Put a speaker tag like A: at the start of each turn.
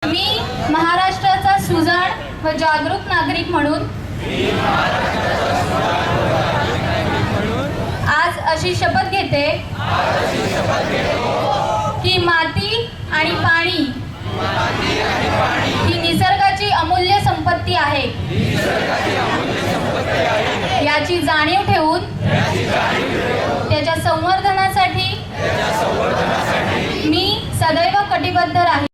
A: मी महाराष्ट्राचा सुजाण व जागरूक नागरिक म्हणून आज अशी शपथ घेते की माती आणि पाणी ही निसर्गाची अमूल्य संपत्ती आहे। याची जाणीव ठेवून त्याच्या संवर्धनासाठी मी सदैव कटिबद्ध राहील।